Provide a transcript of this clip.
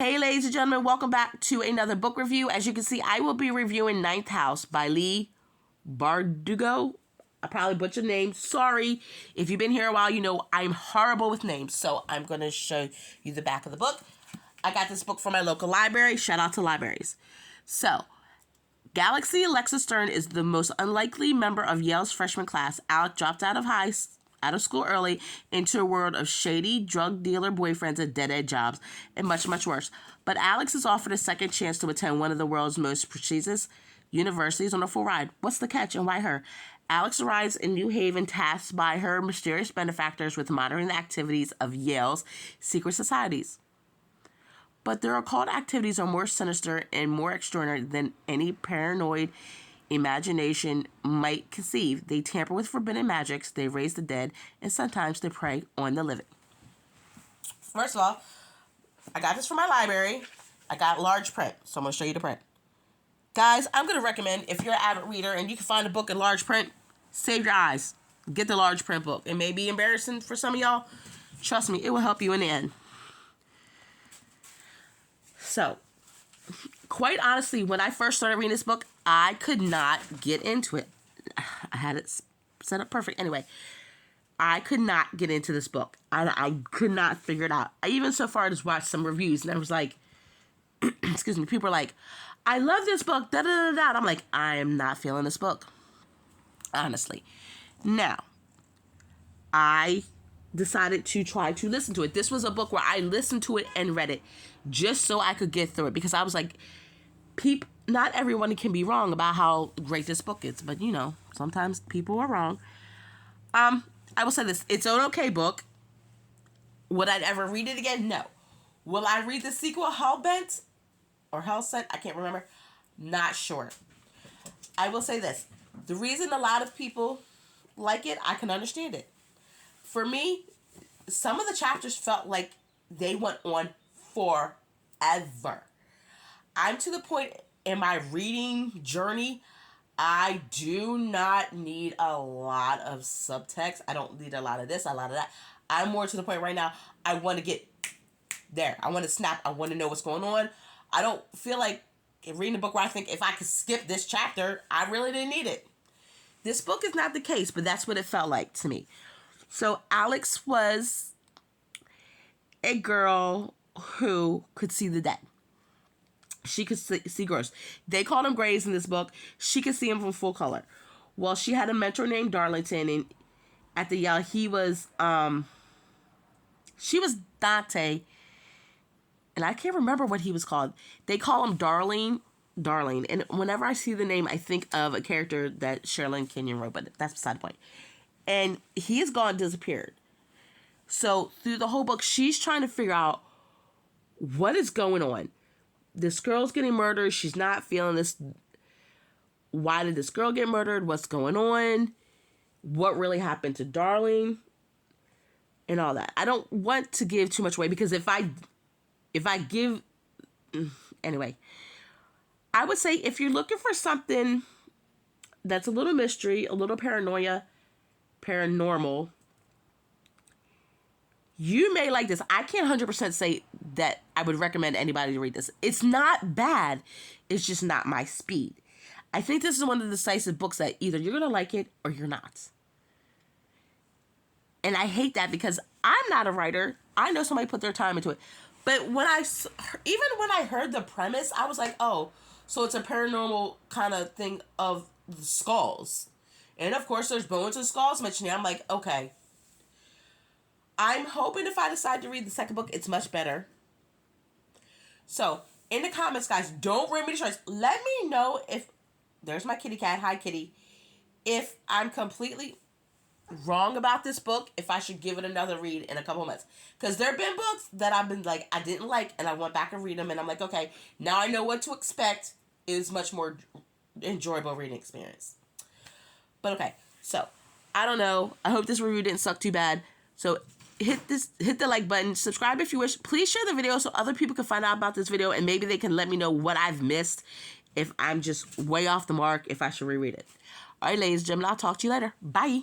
Hey ladies and gentlemen, welcome back to another book review. As you can see, I will be reviewing Ninth House by Lee Bardugo. I probably butchered the name. Sorry. If you've been here a while, you know I'm horrible with names. So I'm going to show you the back of the book. I got this book from my local library. Shout out to libraries. So, Galaxy Alex Stern is the most unlikely member of Yale's freshman class. Alec dropped out of school early into a world of shady drug dealer boyfriends and dead-end jobs, and much, much worse. But Alex is offered a second chance to attend one of the world's most prestigious universities on a full ride. What's the catch and why her? Alex arrives in New Haven tasked by her mysterious benefactors with monitoring the activities of Yale's secret societies. But their occult activities are more sinister and more extraordinary than any paranoid imagination might conceive. They tamper with forbidden magics, they raise the dead, and sometimes they prey on the living. First of all, I got this from my library. I got large print, so I'm going to show you the print. Guys, I'm going to recommend, if you're an avid reader and you can find a book in large print, save your eyes. Get the large print book. It may be embarrassing for some of y'all. Trust me, it will help you in the end. So, quite honestly, when I first started reading this book, I could not get into it. I had it set up perfect. Anyway, I could not get into this book. I could not figure it out. I even so far as watched some reviews, and I was like, excuse me, people are like, I love this book, da-da-da-da. I'm like, I am not feeling this book. Honestly. Now, I decided to try to listen to it. This was a book where I listened to it and read it just so I could get through it, because I was like, not everyone can be wrong about how great this book is, but you know, sometimes people are wrong. I will say this, it's an okay book. Would I ever read it again? No. Will I read the sequel, Hellbent or Hellsent? I can't remember. Not sure. I will say this, the reason a lot of people like it, I can understand it. For me, some of the chapters felt like they went on forever. I'm to the point in my reading journey, I do not need a lot of subtext. I don't need a lot of this, a lot of that. I'm more to the point right now, I want to get there. I want to snap. I want to know what's going on. I don't feel like reading a book where I think if I could skip this chapter, I really didn't need it. This book is not the case, but that's what it felt like to me. So Alex was a girl who could see the dead. She could see ghosts. They called them grays in this book. She could see them from full color. Well, she had a mentor named Darlington, and at the Yale, she was Dante, and I can't remember what he was called. They call him Darling, and whenever I see the name, I think of a character that Sherilyn Kenyon wrote, but that's beside the point. And he is gone, disappeared. So through the whole book, she's trying to figure out what is going on. This girl's getting murdered. She's not feeling this. Why did this girl get murdered? What's going on? What really happened to Darling? And all that. I don't want to give too much away, because if I give... Anyway. I would say if you're looking for something that's a little mystery, a little paranormal, you may like this. I can't 100% say that I would recommend anybody to read this. It's not bad. It's just not my speed. I think this is one of the decisive books that either you're going to like it or you're not. And I hate that, because I'm not a writer. I know somebody put their time into it. But even when I heard the premise, I was like, oh, so it's a paranormal kind of thing of the skulls. And of course, there's bones and skulls mentioned. I'm like, okay. I'm hoping if I decide to read the second book, it's much better. So, in the comments, guys, don't ruin me the choice. Let me know if... There's my kitty cat. Hi, kitty. If I'm completely wrong about this book, if I should give it another read in a couple months. Because there have been books that I've been like, I didn't like, and I went back and read them, and I'm like, okay, now I know what to expect. It was much more enjoyable reading experience. But okay, so, I don't know. I hope this review didn't suck too bad. So, hit the like button, subscribe if you wish. Please share the video so other people can find out about this video, and maybe they can let me know what I've missed, if I'm just way off the mark, if I should reread it. All right, ladies and gentlemen, I'll talk to you later. Bye.